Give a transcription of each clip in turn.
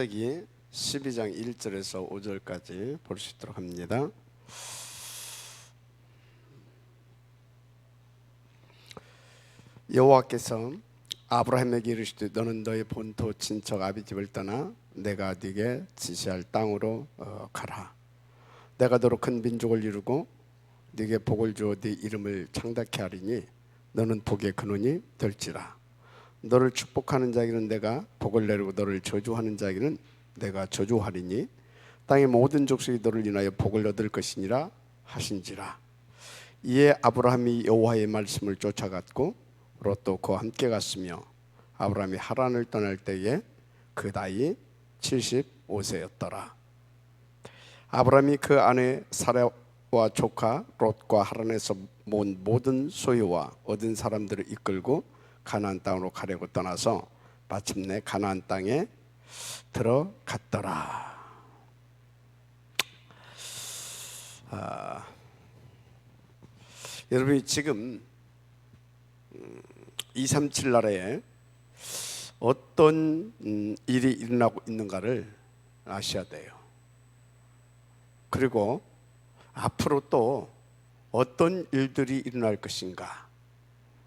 창세기 12장 1절에서 5절까지 볼 수 있도록 합니다. 여호와께서 아브라함에게 이르시되 너는 너의 본토 친척 아비집을 떠나 내가 네게 지시할 땅으로 가라. 내가 너로 큰 민족을 이루고 네게 복을 주어 네 이름을 창다케 하리니 너는 복의 근원이 될지라. 너를 축복하는 자에게는 내가 복을 내리고 너를 저주하는 자에게는 내가 저주하리니 땅의 모든 족속이 너를 인하여 복을 얻을 것이니라 하신지라. 이에 아브라함이 여호와의 말씀을 쫓아갔고 롯도 그와 함께 갔으며 아브라함이 하란을 떠날 때에 그 나이 75세였더라. 아브라함이 그 아내 사라와 조카 롯과 하란에서 모은 모든 소유와 얻은 사람들을 이끌고 가나안 땅으로 가려고 떠나서 마침내 가나안 땅에 들어갔더라. 여러분이 지금 237 나라에 어떤 일이 일어나고 있는가를 아셔야 돼요. 그리고 앞으로 또 어떤 일들이 일어날 것인가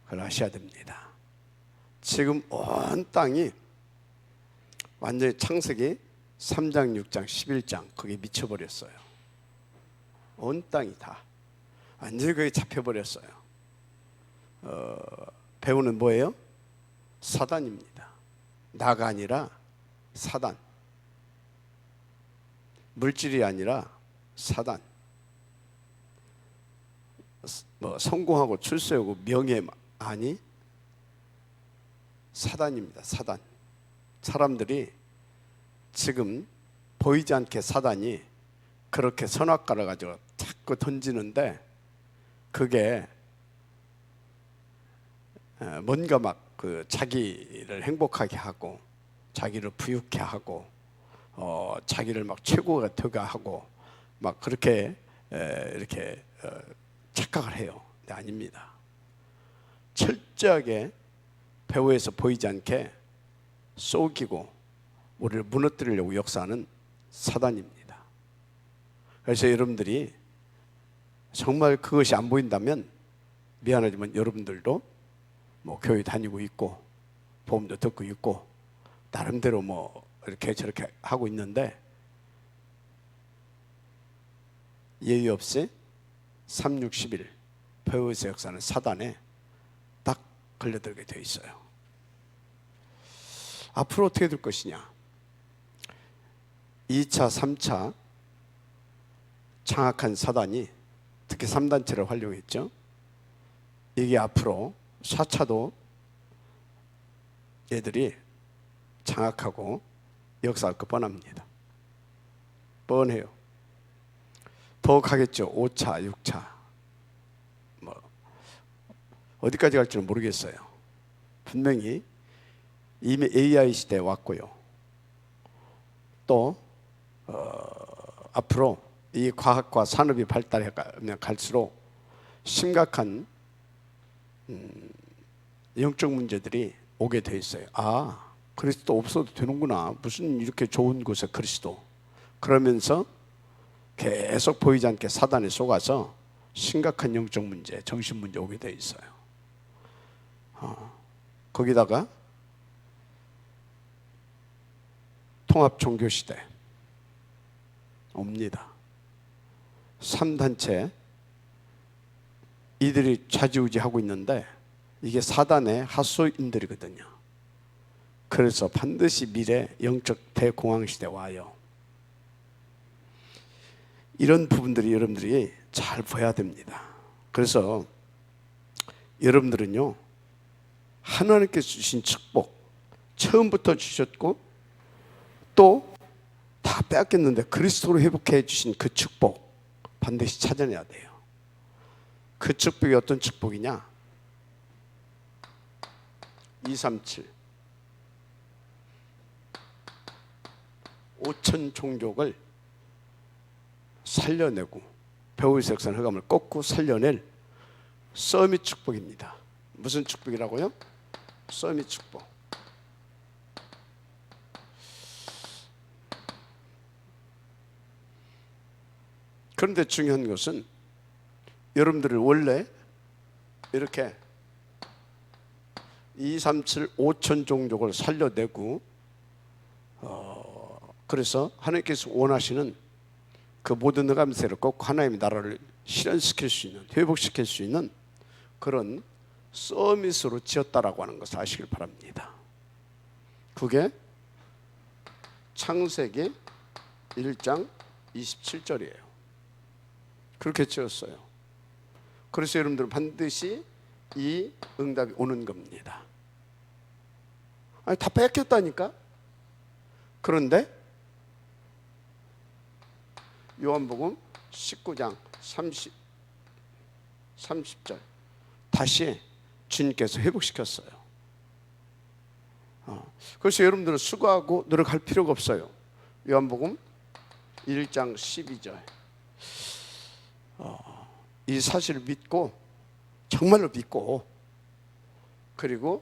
그걸 아셔야 됩니다. 지금 온 땅이 완전히 창세기 3장, 6장, 11장 거기에 미쳐버렸어요. 온 땅이 다 완전히 거기에 잡혀버렸어요. 배우는 뭐예요? 사단입니다. 나가 아니라 사단. 물질이 아니라 사단. 뭐 성공하고 출세하고 명예 아니 사단입니다. 사단. 사람들이 지금 보이지 않게 사단이 그렇게 선악과를 가지고 자꾸 던지는데 그게 뭔가 막 그 자기를 행복하게 하고 자기를 부유케 하고 자기를 막 최고가 되게 하고 막 그렇게 이렇게 착각을 해요. 네, 아닙니다. 철저하게 배후에서 보이지 않게 속이고 우리를 무너뜨리려고 역사하는 사단입니다. 그래서 여러분들이 정말 그것이 안 보인다면 미안하지만 여러분들도 뭐 교회 다니고 있고 보험도 듣고 있고 나름대로 뭐 이렇게 저렇게 하고 있는데 예의 없이 360일 배후에서 역사하는 사단에 딱 걸려들게 되어 있어요. 앞으로 어떻게 될 것이냐? 2차, 3차 장악한 사단이 특히 3단체를 활용했죠. 이게 앞으로 4차도 얘들이 장악하고 역사할 거 뻔합니다. 뻔해요. 더 가겠죠. 5차, 6차 뭐 어디까지 갈지는 모르겠어요. 분명히 이미 AI 시대에 왔고요. 또 앞으로 이 과학과 산업이 발달해 갈수록 심각한 영적 문제들이 오게 돼 있어요. 아, 그리스도 없어도 되는구나. 무슨 이렇게 좋은 곳에 그리스도. 그러면서 계속 보이지 않게 사단에 속아서 심각한 영적 문제, 정신 문제 오게 돼 있어요. 거기다가 통합 종교 시대 옵니다. 3단체 이들이 좌지우지하고 있는데 이게 사단의 하수인들이거든요. 그래서 반드시 미래 영적 대공황 시대 와요. 이런 부분들이 여러분들이 잘 봐야 됩니다. 그래서 여러분들은요 하나님께서 주신 축복 처음부터 주셨고 또 다 빼앗겼는데 그리스도로 회복해 주신 그 축복 반드시 찾아내야 돼요. 그 축복이 어떤 축복이냐? 237 5천 종족을 살려내고 배후에서 역사하는 흑암을 꺾고 살려낼 서밋 축복입니다. 무슨 축복이라고요? 서밋 축복. 그런데 중요한 것은 여러분들을 원래 이렇게 2, 3, 7, 5천 종족을 살려내고 그래서 하나님께서 원하시는 그 모든 흑암세를 꼭 하나님의 나라를 실현시킬 수 있는, 회복시킬 수 있는 그런 서밋으로 지었다라고 하는 것을 아시길 바랍니다. 그게 창세기 1장 27절이에요. 그렇게 지었어요. 그래서 여러분들은 반드시 이 응답이 오는 겁니다. 아니, 다 뺏겼다니까. 그런데 요한복음 19장 30절 다시 주님께서 회복시켰어요. 그래서 여러분들은 수고하고 노력할 필요가 없어요. 요한복음 1장 12절 이 사실을 믿고, 정말로 믿고, 그리고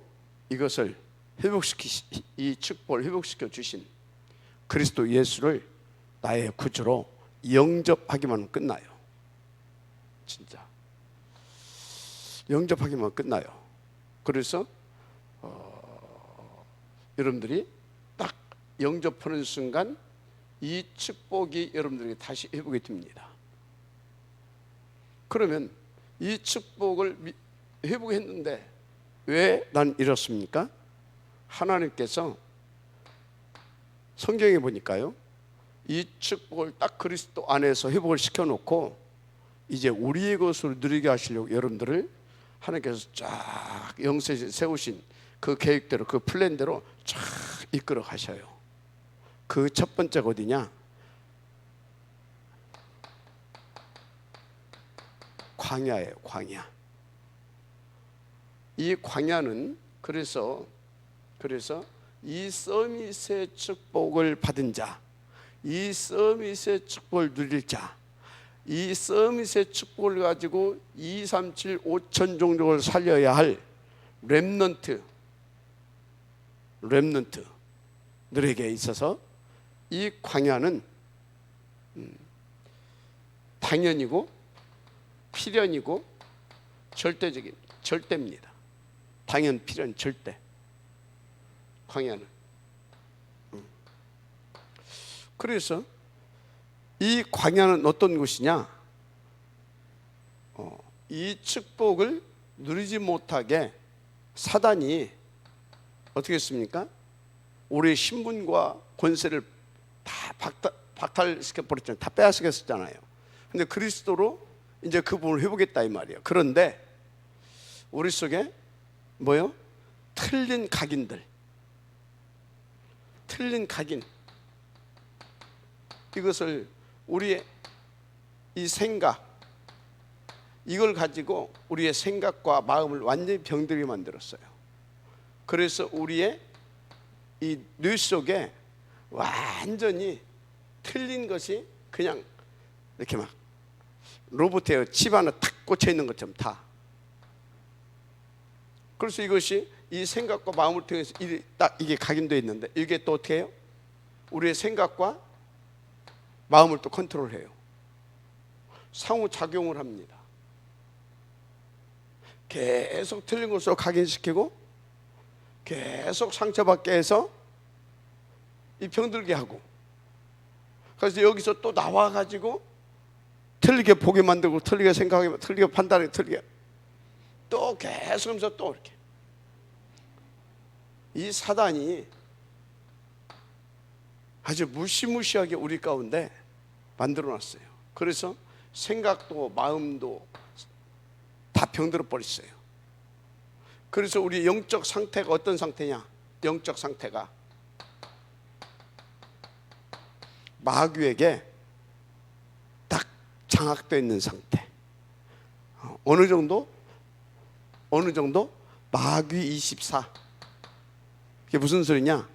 이것을 이 축복을 회복시켜 주신 그리스도 예수를 나의 구주로 영접하기만 하면 끝나요. 진짜 영접하기만 끝나요. 그래서 여러분들이 딱 영접하는 순간 이 축복이 여러분들에게 다시 회복이 됩니다. 그러면 이 축복을 회복했는데 왜 난 이렇습니까? 하나님께서 성경에 보니까요, 이 축복을 딱 그리스도 안에서 회복을 시켜놓고 이제 우리의 것으로 누리게 하시려고 여러분들을 하나님께서 쫙 영세에 세우신 그 계획대로, 그 플랜대로 쫙 이끌어 가셔요. 그 첫 번째가 어디냐? 광야예요. 광야. 이 광야는 그래서 이 서밋의 축복을 받은 자, 이 서밋의 축복을 누릴 자, 이 서밋의 축복을 가지고 2, 3, 7, 5천 종족을 살려야 할 렘넌트들에게 있어서 이 광야는 당연이고 필연이고 절대입니다. 당연, 필연, 절대. 광야는. 그래서 이 광야는 어떤 곳이냐? 이 축복을 누리지 못하게 사단이 어떻게 했습니까? 우리의 신분과 권세를 다 박탈시켜 버렸잖아요. 다 빼앗겼었잖아요. 근데 그리스도로 이제 그 부분을 회복했다 이 말이에요. 그런데 우리 속에 뭐요? 틀린 각인, 이것을 우리의 이 생각, 이걸 가지고 우리의 생각과 마음을 완전히 병들게 만들었어요. 그래서 우리의 이 뇌 속에 완전히 틀린 것이 그냥 이렇게 막 로봇에 칩 하나 탁 꽂혀 있는 것처럼 다. 그래서 이것이 이 생각과 마음을 통해서 딱 이게 각인되어 있는데, 이게 또 어떻게 해요? 우리의 생각과 마음을 또 컨트롤해요. 상호작용을 합니다. 계속 틀린 것으로 각인시키고 계속 상처받게 해서 이 병들게 하고, 그래서 여기서 또 나와가지고 틀리게 보게 만들고, 틀리게 생각하게, 틀리게 판단하게, 틀리게 또 계속하면서 또 이렇게 이 사단이 아주 무시무시하게 우리 가운데 만들어놨어요. 그래서 생각도 마음도 다 병들어 버렸어요. 그래서 우리 영적 상태가 어떤 상태냐? 영적 상태가 마귀에게 딱 장악되어 있는 상태. 어느 정도? 마귀 24. 이게 무슨 소리냐?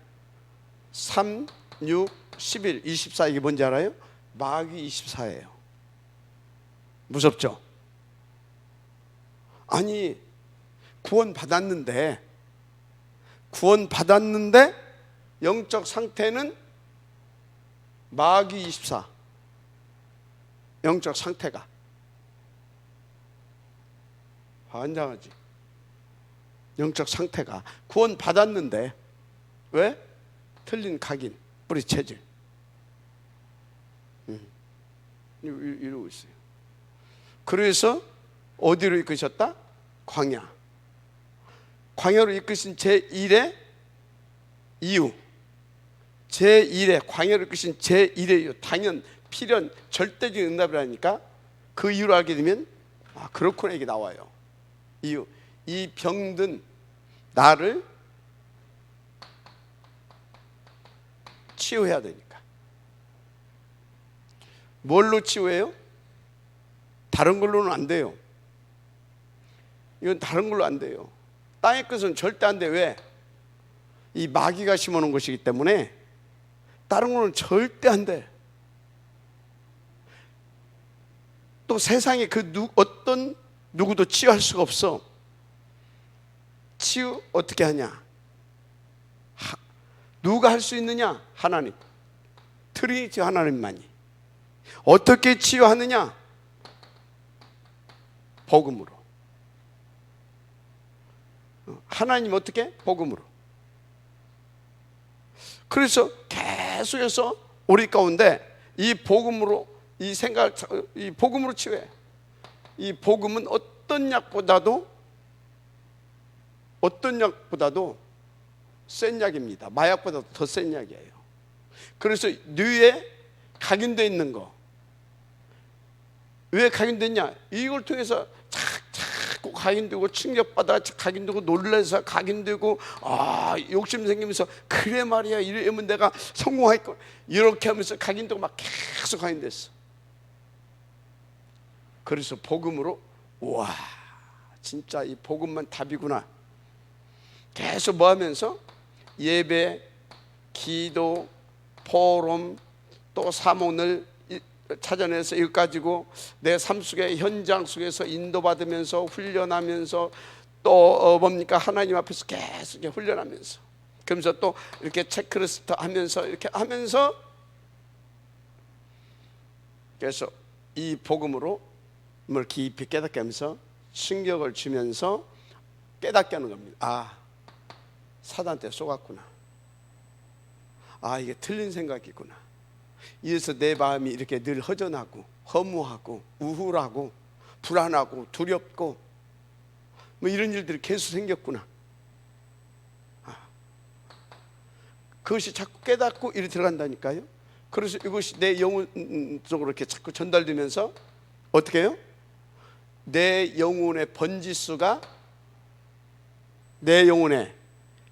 3, 6, 11, 24 이게 뭔지 알아요? 마귀 24예요. 무섭죠? 아니, 구원 받았는데 영적 상태는 마귀 24. 영적 상태가 환장하지. 영적 상태가 구원 받았는데 왜? 틀린 각인, 뿌리 체질. 이러고 있어요. 그래서 어디로 이끄셨다? 광야. 광야로 이끄신 제1의 이유, 제1의 광야로 이끄신 제1의 이유, 당연, 필연, 절대적인 응답이라니까 그 이유를 알게 되면 아 그렇구나 이게 나와요. 이유, 이 병든 나를 치유해야 되니까. 뭘로 치유해요? 다른 걸로는 안 돼요. 이건 다른 걸로 안 돼요. 땅의 것은 절대 안 돼. 왜? 이 마귀가 심어놓은 것이기 때문에 다른 걸로는 절대 안 돼. 또 세상에 어떤 누구도 치유할 수가 없어. 치유 어떻게 하냐? 누가 할 수 있느냐? 하나님. 트리니티 하나님만이. 어떻게 치유하느냐? 복음으로. 하나님 어떻게? 복음으로. 그래서 계속해서 우리 가운데 이 복음으로 이 복음으로 치유해. 이 복음은 어떤 약보다도 센 약입니다. 마약보다도 더 센 약이에요. 그래서 뇌에 각인되어 있는 거, 왜 각인됐냐? 이걸 통해서 자꾸 각인되고 충격받아 각인되고 놀라서 각인되고 욕심 생기면서 그래 말이야 이러면 내가 성공할 거 이렇게 하면서 각인되고 막 계속 각인됐어. 그래서 복음으로 와 진짜 이 복음만 답이구나. 계속 뭐 하면서 예배, 기도, 포럼 또 사모를 찾아내서 이거 가지고 내 삶 속의 현장 속에서 인도받으면서 훈련하면서 또 뭡니까 하나님 앞에서 계속 훈련하면서 그러면서 또 이렇게 체크리스트 하면서 이렇게 하면서 그래서 이 복음으로 뭘 깊이 깨닫게 하면서 충격을 주면서 깨닫게 하는 겁니다. 아 사단한테 쏘갔구나. 아 이게 틀린 생각이구나. 이래서 내 마음이 이렇게 늘 허전하고 허무하고 우울하고 불안하고 두렵고 뭐 이런 일들이 계속 생겼구나. 그것이 자꾸 깨닫고 이리 들어간다니까요. 그래서 이것이 내 영혼 쪽으로 이렇게 자꾸 전달되면서 어떻게 해요? 내 영혼의 번지수가 내 영혼의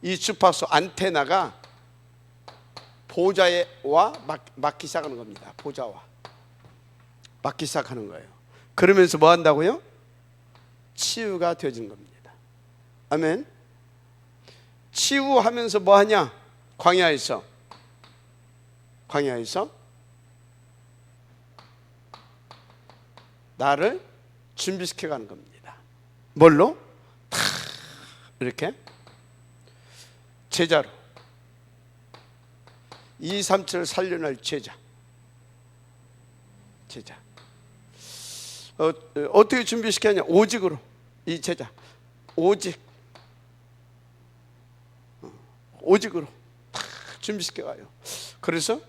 이 주파수 안테나가 보좌와 맞기 시작하는 겁니다. 보좌와 맞기 시작하는 거예요. 그러면서 뭐 한다고요? 치유가 되어지는 겁니다. 아멘. 치유하면서 뭐 하냐? 광야에서 나를 준비시켜 가는 겁니다. 뭘로? 탁 이렇게 제자로 237을 살려낼 제자. 어떻게 준비시켰냐? 오직으로. 이 제자 오직으로 탁 준비시켜가요. 그래서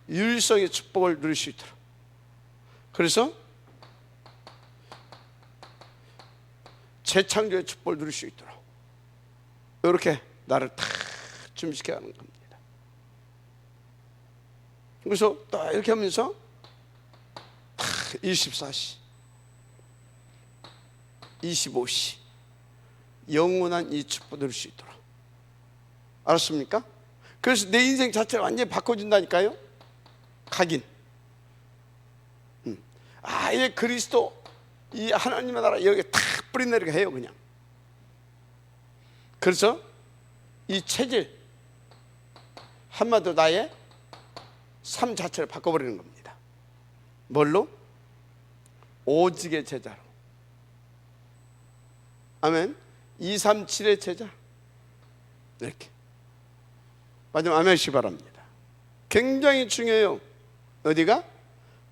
유일성의 축복을 누릴 수 있도록. 그래서 재창조의 축복을 누릴 수 있도록 이렇게 나를 탁 준비시켜가는 겁니다. 그래서 딱 이렇게 하면서 24시 25시 영원한 이 축복 누릴 수 있도록. 알았습니까? 그래서 내 인생 자체를 완전히 바꿔준다니까요. 각인. 아예 그리스도 이 하나님의 나라 여기 탁 뿌리내리게 해요 그냥. 그래서 이 체질 한마디로 나의 삶 자체를 바꿔버리는 겁니다. 뭘로? 오직의 제자로. 아멘. 237의 제자. 이렇게 마지막 아멘시 바랍니다. 굉장히 중요해요. 어디가?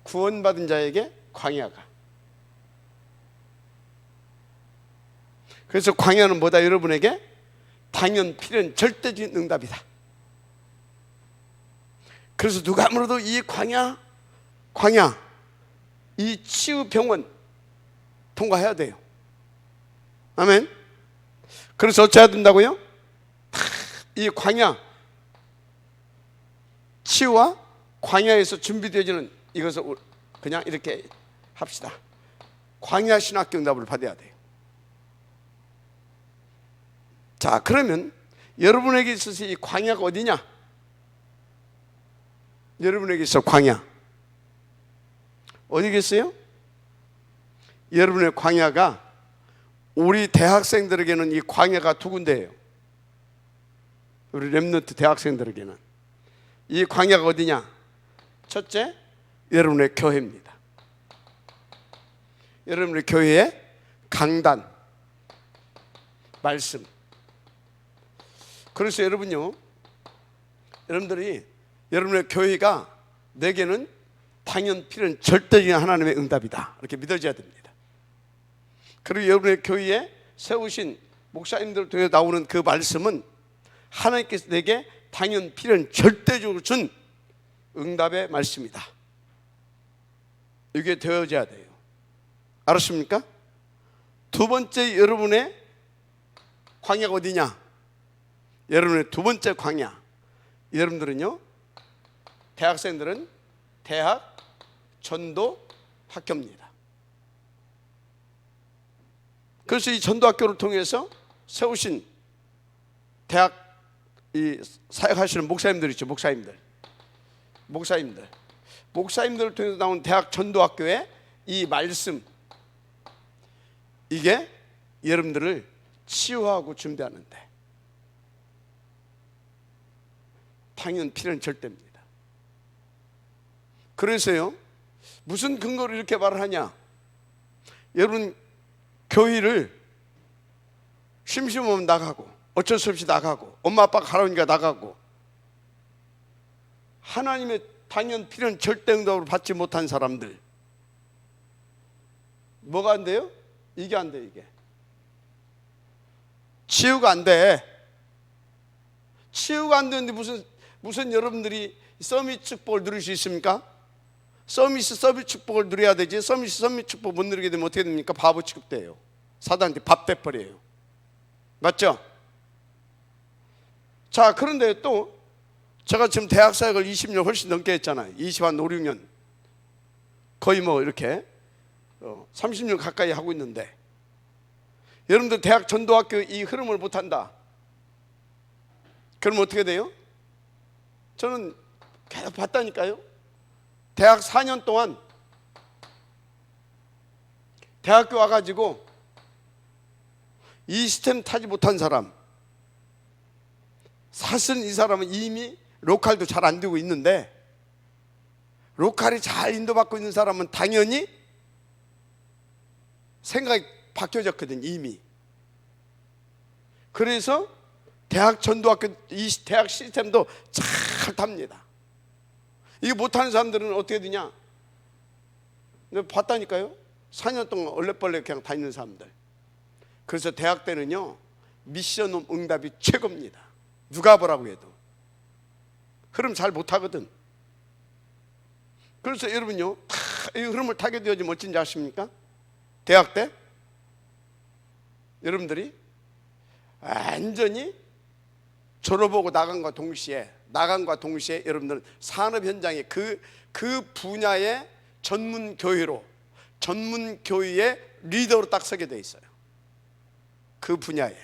구원받은 자에게 광야가. 그래서 광야는 뭐다? 여러분에게 당연, 필연, 절대적인 응답이다. 그래서 누가 아무래도 이 광야, 이 치유 병원 통과해야 돼요. 아멘. 그래서 어찌해야 된다고요? 이 광야, 치유와 광야에서 준비되어지는 이것을 그냥 이렇게 합시다. 광야 신학교 응답을 받아야 돼요. 자, 그러면 여러분에게 있어서 이 광야가 어디냐? 여러분에게 있어 광야 어디겠어요? 여러분의 광야가, 우리 대학생들에게는 이 광야가 두 군데예요. 우리 렘넌트 대학생들에게는 이 광야가 어디냐? 첫째, 여러분의 교회입니다. 여러분의 교회의 강단, 말씀. 그래서 여러분요, 여러분들이 여러분의 교회가 내게는 당연, 필연, 절대적인 하나님의 응답이다, 이렇게 믿어져야 됩니다. 그리고 여러분의 교회에 세우신 목사님들 통해 나오는 그 말씀은 하나님께서 내게 당연, 필연, 절대적으로 준 응답의 말씀이다, 이게 되어져야 돼요. 알았습니까? 두 번째, 여러분의 광야가 어디냐? 여러분의 두 번째 광야, 여러분들은요, 대학생들은 대학 전도 학교입니다. 그래서 이 전도학교를 통해서 세우신 대학 이 사역하시는 목사님들 있죠. 목사님들을 통해서 나온 대학 전도학교의 이 말씀, 이게 여러분들을 치유하고 준비하는데 당연, 필연, 절대입니다. 그래서요, 무슨 근거로 이렇게 말을 하냐? 여러분, 교회를 심심하면 나가고, 어쩔 수 없이 나가고, 엄마 아빠가 가라니까 나가고, 하나님의 당연, 필연, 절대 응답을 받지 못한 사람들, 뭐가 안 돼요? 이게 안 돼. 이게 치유가 안 돼. 치유가 안 되는데 무슨 여러분들이 서밋 축복을 누릴 수 있습니까? 서밋 축복을 누려야 되지. 서밋 축복 못 누리게 되면 어떻게 됩니까? 바보 취급돼요. 사단한테 밥 돼버려요. 맞죠? 자, 그런데 또 제가 지금 대학 사역을 20년 훨씬 넘게 했잖아요. 20한 5, 6년 거의 뭐 이렇게 30년 가까이 하고 있는데, 여러분들 대학 전도학교 이 흐름을 못한다, 그러면 어떻게 돼요? 저는 계속 봤다니까요. 대학 4년 동안 대학교 와가지고 이 시스템 타지 못한 사람, 사실은 이 사람은 이미 로컬도 잘 안 되고 있는데, 로컬이 잘 인도받고 있는 사람은 당연히 생각이 바뀌어졌거든, 이미. 그래서 대학 전도학교 이 대학 시스템도 잘 탑니다. 이게 못하는 사람들은 어떻게 되냐? 내가 봤다니까요. 4년 동안 얼레벌레 그냥 다니는 사람들. 그래서 대학 때는요, 미션 응답이 최고입니다. 누가 뭐라고 해도 흐름 잘 못하거든. 그래서 여러분요, 이 흐름을 타게 되어지면 어쩐지 아십니까? 대학 때 여러분들이 완전히 졸업하고 나간과 동시에 여러분들은 산업 현장에 그 분야의 전문 교회로, 전문 교회의 리더로 딱 서게 돼 있어요. 그 분야에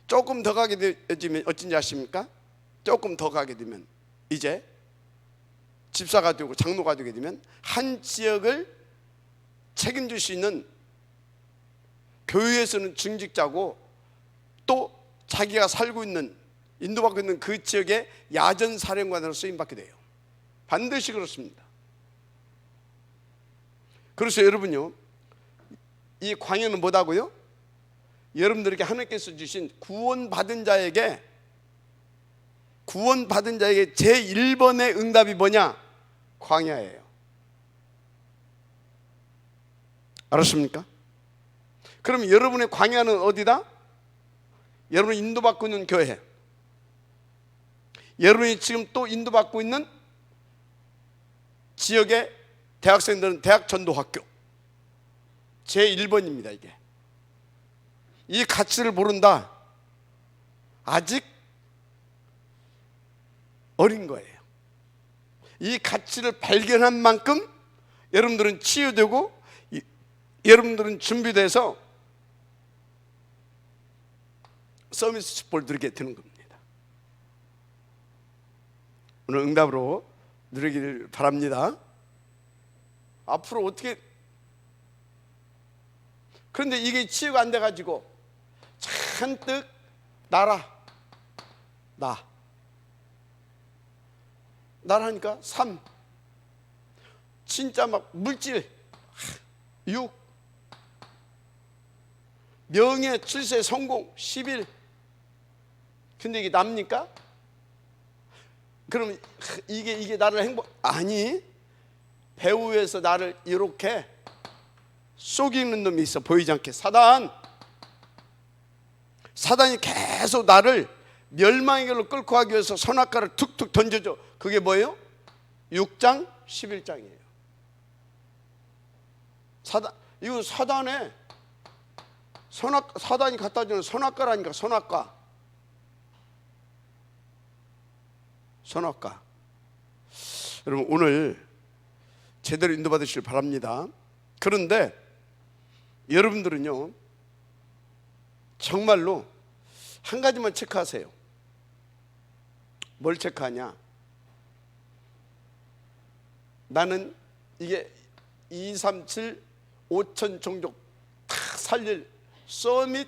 조금 더 가게 되면 어쩐지 아십니까? 조금 더 가게 되면 이제 집사가 되고 장로가 되게 되면 한 지역을 책임질 수 있는, 교회에서는 중직자고 또 자기가 살고 있는, 인도받고 있는 그 지역의 야전 사령관으로 쓰임받게 돼요. 반드시 그렇습니다. 그래서 여러분요, 이 광야는 뭐다고요? 여러분들에게 하나님께서 주신 구원받은 자에게 제1번의 응답이 뭐냐? 광야예요. 알았습니까? 그럼 여러분의 광야는 어디다? 여러분이 인도받고 있는 교회, 여러분이 지금 또 인도받고 있는 지역의 대학생들은 대학 전도학교 제1번입니다. 이게 이 가치를 모른다, 아직 어린 거예요. 이 가치를 발견한 만큼 여러분들은 치유되고 여러분들은 준비돼서 서비스 축복을 누리게 되는 겁니다. 오늘 응답으로 누리기를 바랍니다. 앞으로 어떻게, 그런데 이게 치유가 안 돼가지고 잔뜩 나라니까 3, 진짜 막 물질 6, 명예, 출세, 성공 11. 근데 이게 납니까? 그럼 이게 나를 아니, 배후에서 나를 이렇게 속이는 놈이 있어. 보이지 않게 사단이 계속 나를 멸망의 길로 끌고 가기 위해서 선악과를 툭툭 던져줘. 그게 뭐예요? 6장 11장이에요 이거 사단에 사단이 갖다 주는 선악과라니까. 선악과. 여러분 오늘 제대로 인도받으시길 바랍니다. 그런데 여러분들은요, 정말로 한 가지만 체크하세요. 뭘 체크하냐? 나는 이게 237 5천 종족 다 살릴 서밋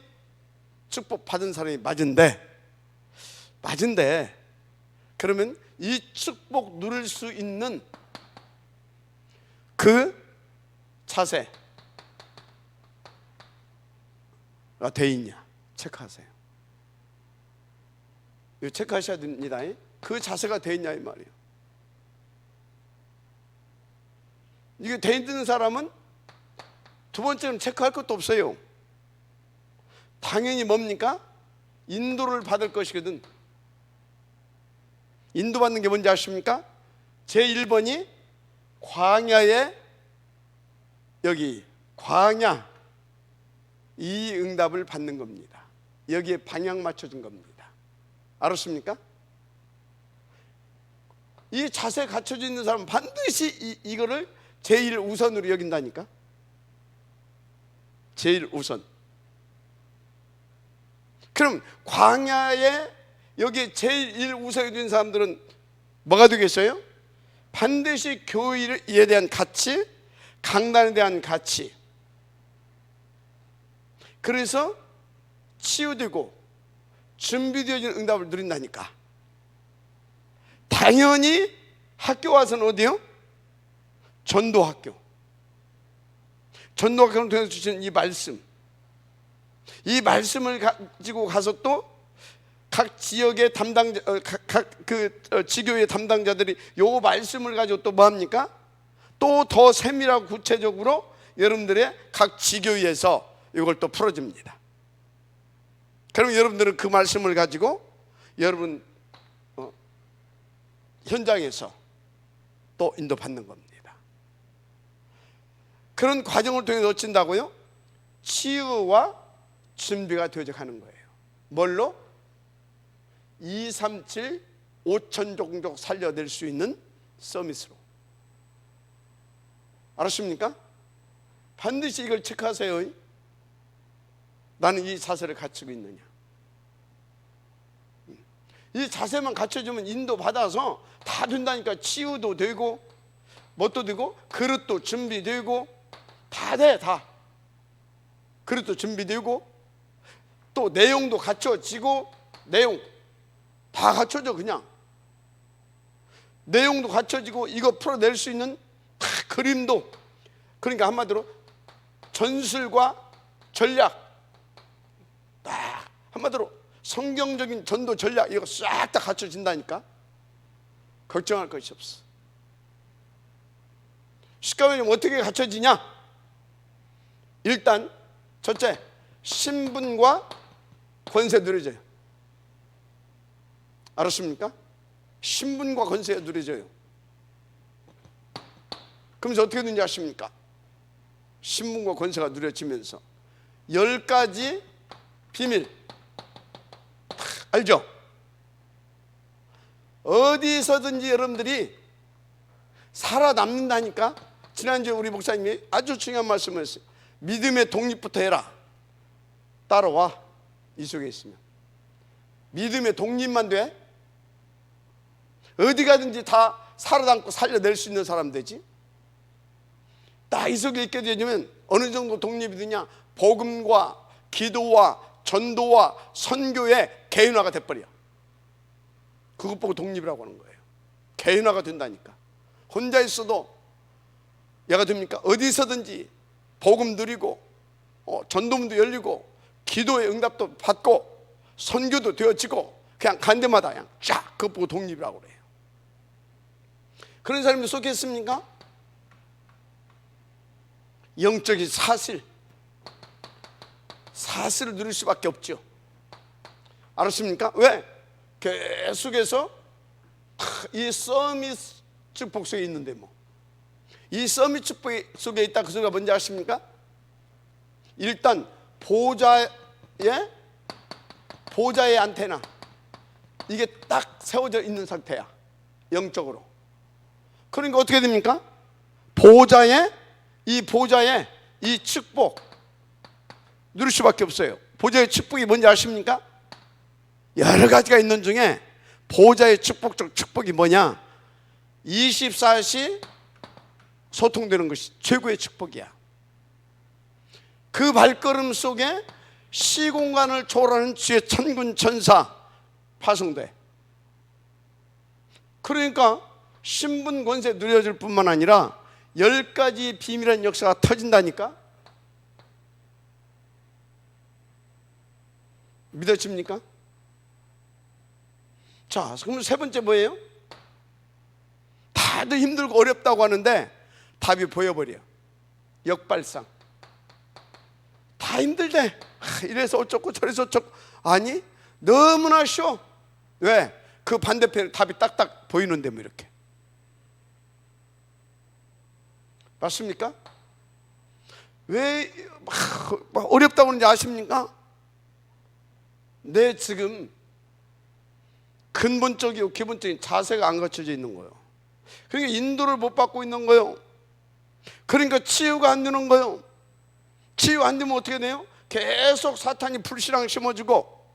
축복 받은 사람이 맞은데 그러면 이 축복 누릴 수 있는 그 자세가 돼 있냐 체크하세요. 이거 체크하셔야 됩니다. 그 자세가 돼 있냐 이 말이에요. 이게 돼 있는 사람은 두 번째는 체크할 것도 없어요. 당연히 뭡니까? 인도를 받을 것이거든. 인도받는 게 뭔지 아십니까? 제1번이 광야에, 여기 광야, 이 응답을 받는 겁니다. 여기에 방향 맞춰준 겁니다. 알았습니까? 이 자세 갖춰져 있는 사람은 반드시 이거를 제일 우선으로 여긴다니까. 제일 우선. 그럼 광야에 여기 제일 우선이 된 사람들은 뭐가 되겠어요? 반드시 교회에 대한 가치, 강단에 대한 가치. 그래서 치유되고 준비되어진 응답을 누린다니까. 당연히 학교 와서는 어디요? 전도학교를 통해서 주시는 이 말씀을 가지고 가서 또 각 지역의 담당자, 지교의 담당자들이 요 말씀을 가지고 또 뭐합니까? 또 더 세밀하고 구체적으로 여러분들의 각 지교에서 이걸 또 풀어줍니다. 그럼 여러분들은 그 말씀을 가지고 여러분 현장에서 또 인도받는 겁니다. 그런 과정을 통해서 어쩐다고요? 치유와 준비가 되어져 가는 거예요. 뭘로? 237 5천 종족 살려낼 수 있는 서밋으로. 알았습니까? 반드시 이걸 체크하세요. 나는 이 자세를 갖추고 있느냐. 이 자세만 갖춰주면 인도받아서 다 된다니까. 치유도 되고 뭣도 되고 그릇도 준비되고 다 돼. 다 그릇도 준비되고 또 내용도 갖춰지고. 내용 다 갖춰져. 그냥 내용도 갖춰지고 이거 풀어낼 수 있는 다 그림도. 그러니까 한마디로 전술과 전략, 딱 한마디로 성경적인 전도 전략, 이거 싹 다 갖춰진다니까. 걱정할 것이 없어. 십계명이 어떻게 갖춰지냐? 일단 첫째, 신분과 권세 누려져요. 알았습니까? 신분과 권세가 누려져요. 그러면서 어떻게 되는지 아십니까? 신분과 권세가 누려지면서 10가지 비밀 알죠? 어디서든지 여러분들이 살아남는다니까. 지난주에 우리 목사님이 아주 중요한 말씀을 했어요. 믿음의 독립부터 해라. 따라와. 이 속에 있으면 믿음의 독립만 돼? 어디 가든지 다 살아남고 살려낼 수 있는 사람 되지? 딱 이 속에 있게 되면 어느 정도 독립이 되냐? 복음과 기도와 전도와 선교의 개인화가 돼버려. 그것 보고 독립이라고 하는 거예요. 개인화가 된다니까. 혼자 있어도 얘가 됩니까? 어디서든지 복음 누리고 전도문도 열리고 기도의 응답도 받고 선교도 되어지고 그냥 간 데마다 그냥 쫙 그것 보고 독립이라고 그래요. 그런 사람이 속했습니까? 영적인 사실을 누릴 수밖에 없죠. 알았습니까? 왜? 계속해서 이 서밋 축복 속에 있는데 이 서밋 축복 속에 있다. 그 소리가 뭔지 아십니까? 일단 보좌의 안테나 이게 딱 세워져 있는 상태야. 영적으로. 그러니까 어떻게 됩니까? 보좌의 이 축복 누릴 수밖에 없어요. 보좌의 축복이 뭔지 아십니까? 여러 가지가 있는 중에 보좌의 축복이 뭐냐? 24시 소통되는 것이 최고의 축복이야. 그 발걸음 속에 시공간을 초월하는 주의 천군 천사 파송돼. 그러니까 신분 권세 누려질 뿐만 아니라 10가지 비밀한 역사가 터진다니까. 믿어집니까? 자, 그럼 세 번째 뭐예요? 다들 힘들고 어렵다고 하는데 답이 보여버려. 역발상. 다 힘들대. 이래서 어쩌고 저래서 어쩌고. 아니, 너무나 쉬워. 왜? 그 반대편에 답이 딱딱 보이는데 이렇게. 맞습니까? 왜 어렵다고 하는지 아십니까? 내 지금 근본적이고 기본적인 자세가 안 갖춰져 있는 거예요. 그러니까 인도를 못 받고 있는 거예요. 그러니까 치유가 안 되는 거예요. 치유 안 되면 어떻게 돼요? 계속 사탄이 불신앙 심어주고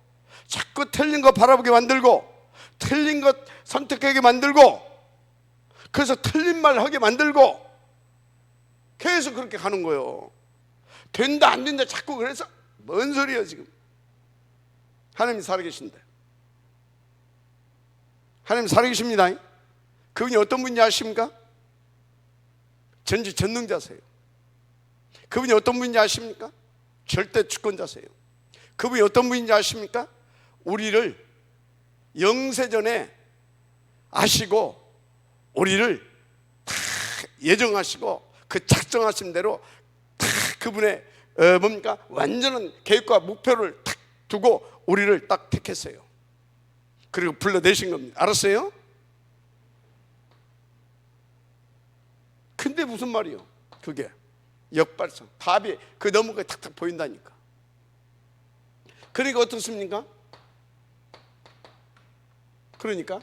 자꾸 틀린 거 바라보게 만들고 틀린 것 선택하게 만들고 그래서 틀린 말 하게 만들고 계속 그렇게 가는 거예요. 된다 안 된다 자꾸. 그래서 뭔 소리예요 지금. 하나님이 살아계신데. 하나님 살아계십니다. 그분이 어떤 분인지 아십니까? 전지전능자세요. 그분이 어떤 분인지 아십니까? 절대 주권자세요. 그분이 어떤 분인지 아십니까? 우리를 영세전에 아시고 우리를 다 예정하시고 그 작정하신 대로 다 그분의 뭡니까? 완전한 계획과 목표를 딱 두고 우리를 딱 택했어요. 그리고 불러내신 겁니다. 알았어요? 근데 무슨 말이요? 그게 역발상. 답이 그 너머가 탁탁 보인다니까. 그러니까 어떻습니까? 그러니까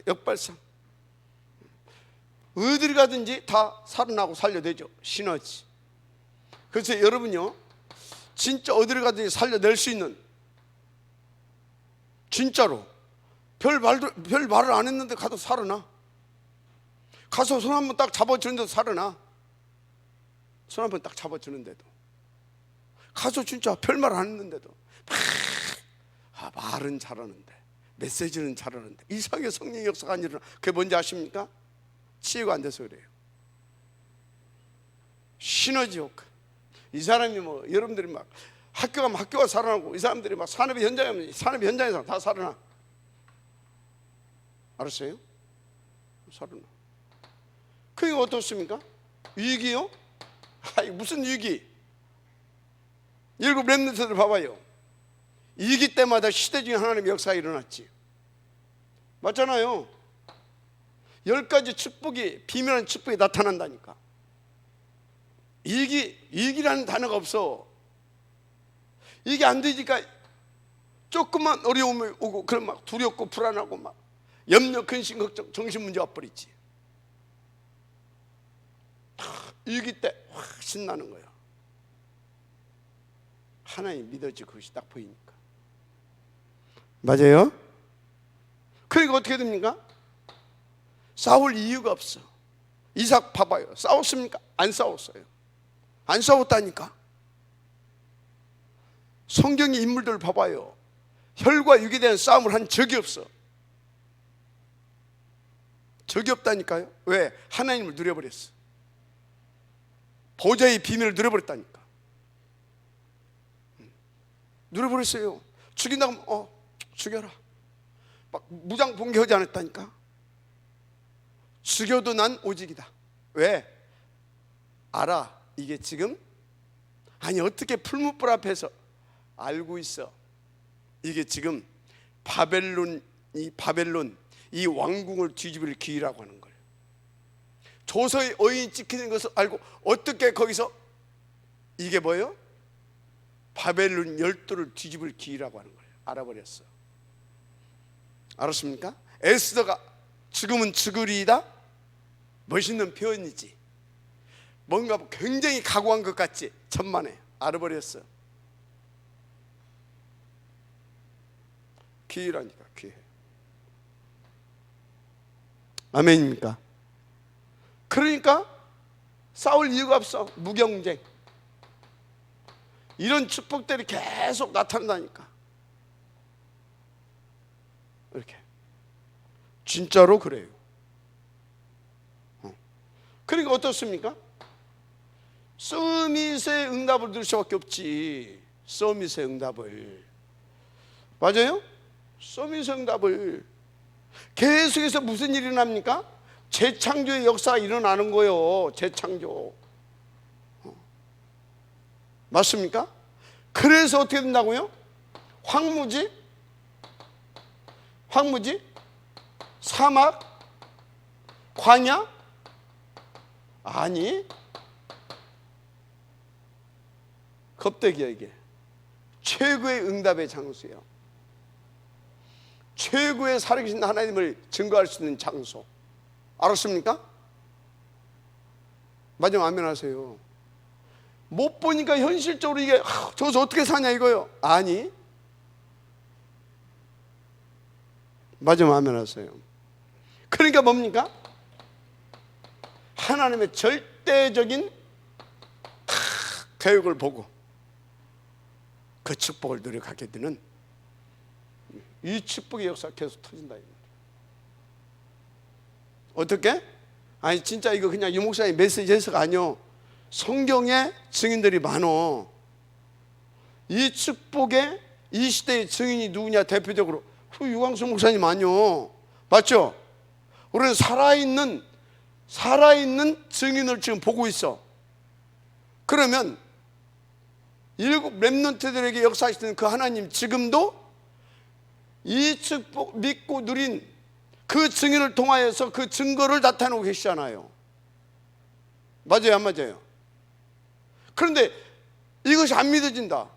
역발상. 어디를 가든지 다 살아나고 살려내죠. 시너지. 그래서 여러분요, 진짜 어디를 가든지 살려낼 수 있는, 진짜로 별 말을 안 했는데 가도 살아나. 가서 손 한 번 딱 잡아주는데도 살아나. 손 한 번 딱 잡아주는데도. 가서 진짜 별 말 안 했는데도 말은 잘하는데 메시지는 잘하는데 이상하게 성령 역사가 안 일어나. 그게 뭔지 아십니까? 치유가 안 돼서 그래요. 시너지 효과. 이 사람이 여러분들이 막 학교 가면 학교가 살아나고 이 사람들이 막 산업의 현장에 가면 산업의 현장에서 다 살아나. 알았어요? 살아나. 그게 어떻습니까? 위기요? 아이, 무슨 위기? 일곱 렘넌트들 봐봐요. 위기 때마다 시대 중에 하나님의 역사가 일어났지. 맞잖아요. 10가지 축복이, 비밀한 축복이 나타난다니까. 위기라는 단어가 없어. 이게 안 되니까 조금만 어려움이 오고, 그럼 막 두렵고 불안하고 막 염려, 근심, 걱정, 정신 문제 와버리지. 위기 때 확 신나는 거야. 하나님 믿어지고 그것이 딱 보이니까. 맞아요? 그러니까 어떻게 됩니까? 싸울 이유가 없어. 이삭 봐봐요. 싸웠습니까? 안 싸웠어요. 안 싸웠다니까. 성경의 인물들 봐봐요. 혈과 육에 대한 싸움을 한 적이 없어. 적이 없다니까요. 왜? 하나님을 누려버렸어. 보좌의 비밀을 누려버렸다니까. 누려버렸어요. 죽인다고 죽여라. 막 무장 봉기하지 않았다니까. 죽여도 난 오직이다. 왜? 알아. 이게 지금, 아니 어떻게 풀무불 앞에서 알고 있어. 이게 지금 바벨론 이 왕궁을 뒤집을 기회라고 하는 거예요. 조서의 어인이 찍히는 것을 알고 어떻게 거기서, 이게 뭐예요? 바벨론 열도를 뒤집을 기회라고 하는 거예요. 알아버렸어. 알았습니까? 에스더가 죽으면 죽으리이다, 멋있는 표현이지. 뭔가 굉장히 각오한 것 같지. 천만에 알아버렸어. 기회라니까, 기회. 아멘입니까? 그러니까 싸울 이유가 없어. 무경쟁. 이런 축복들이 계속 나타난다니까. 이렇게 진짜로 그래요. 그러니까 어떻습니까? 서밋의 응답을 들을 수밖에 없지. 서밋의 응답을. 맞아요? 서밋의 응답을. 계속해서 무슨 일이 일어납니까? 재창조의 역사가 일어나는 거예요. 재창조. 맞습니까? 그래서 어떻게 된다고요? 황무지? 사막? 광야? 아니, 겁대기야. 이게 최고의 응답의 장소예요. 최고의 살아계신 하나님을 증거할 수 있는 장소. 알았습니까? 마지막 아멘 하세요. 못 보니까 현실적으로 이게 저기서 어떻게 사냐 이거요. 아니, 마지막 아멘 하세요. 그러니까 뭡니까? 하나님의 절대적인 계획을 보고 그 축복을 누려가게 되는, 이 축복의 역사가 계속 터진다. 어떻게? 아니 진짜 이거 그냥 유 목사님 메시지 해서가 아니요. 성경에 증인들이 많어. 이 축복의 이 시대의 증인이 누구냐? 대표적으로 유광수 목사님 아니요. 맞죠? 우리는 살아있는 증인을 지금 보고 있어. 그러면 일곱 렘넌트들에게 역사하시는 그 하나님, 지금도 이 축복 믿고 누린 그 증인을 통하여서 그 증거를 나타내고 계시잖아요. 맞아요, 안 맞아요? 그런데 이것이 안 믿어진다.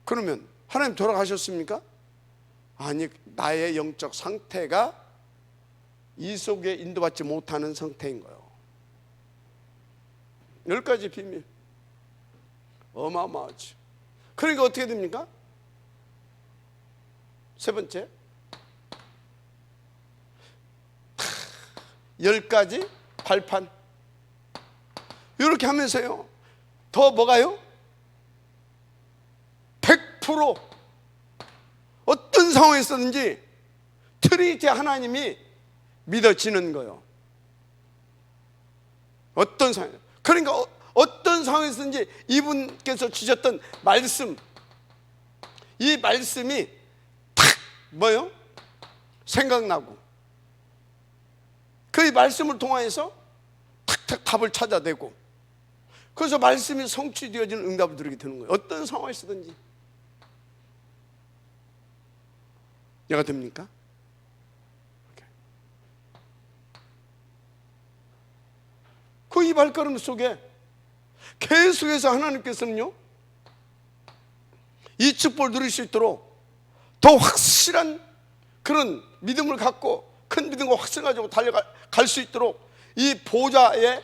그러면 하나님 돌아가셨습니까? 아니, 나의 영적 상태가 이 속에 인도받지 못하는 상태인 거예요. 10가지 비밀. 어마어마하지. 그러니까 어떻게 됩니까? 세 번째, 10가지 발판. 이렇게 하면서요, 더 뭐가요? 100% 어떤 상황에 있었는지 트리니티 하나님이 믿어지는 거예요. 어떤 상황. 그러니까 어떤 상황에 있었는지 이분께서 주셨던 말씀, 이 말씀이 탁 뭐요? 생각나고, 그 그 말씀을 통하여서 탁탁 답을 찾아내고, 그래서 말씀이 성취되어지는 응답을 드리게 되는 거예요. 어떤 상황에서든지. 이해가 됩니까? 그 이 발걸음 속에 계속해서 하나님께서는요, 이 축복을 누릴 수 있도록 더 확실한 그런 믿음을 갖고, 큰 믿음과 확신을 가지고 달려갈 수 있도록 이 보좌의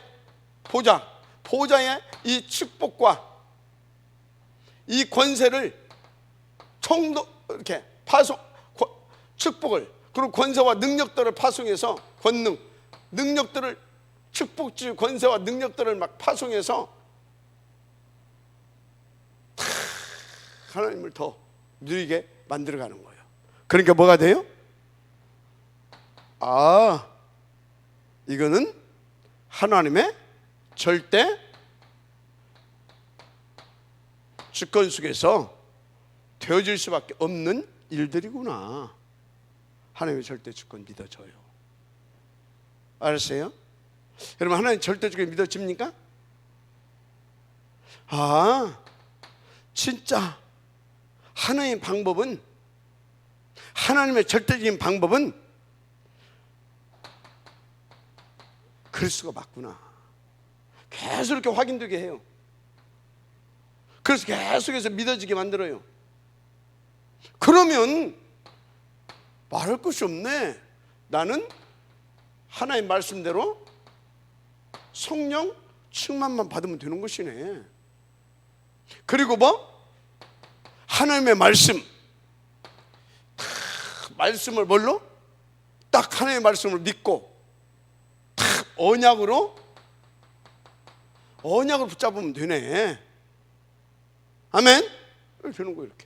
이 축복과 이 권세를 이렇게 축복을, 그리고 권세와 능력들을 파송해서, 능력들을, 축복주 권세와 능력들을 막 파송해서 하나님을 더 누리게 만들어가는 거예요. 그러니까 뭐가 돼요? 이거는 하나님의 절대 주권 속에서 되어질 수밖에 없는 일들이구나. 하나님의 절대 주권 믿어져요. 알았어요? 여러분, 하나님 절대 주권 믿어집니까? 진짜 하나님의 방법은, 하나님의 절대적인 방법은 그리스도가 맞구나. 계속 이렇게 확인되게 해요. 그래서 계속해서 믿어지게 만들어요. 그러면 말할 것이 없네. 나는 하나님 말씀대로 성령 충만만 받으면 되는 것이네. 그리고 하나님의 말씀을 뭘로? 딱 하나님의 말씀을 믿고 딱 언약으로 붙잡으면 되네. 아멘? 되는 거예요. 이렇게.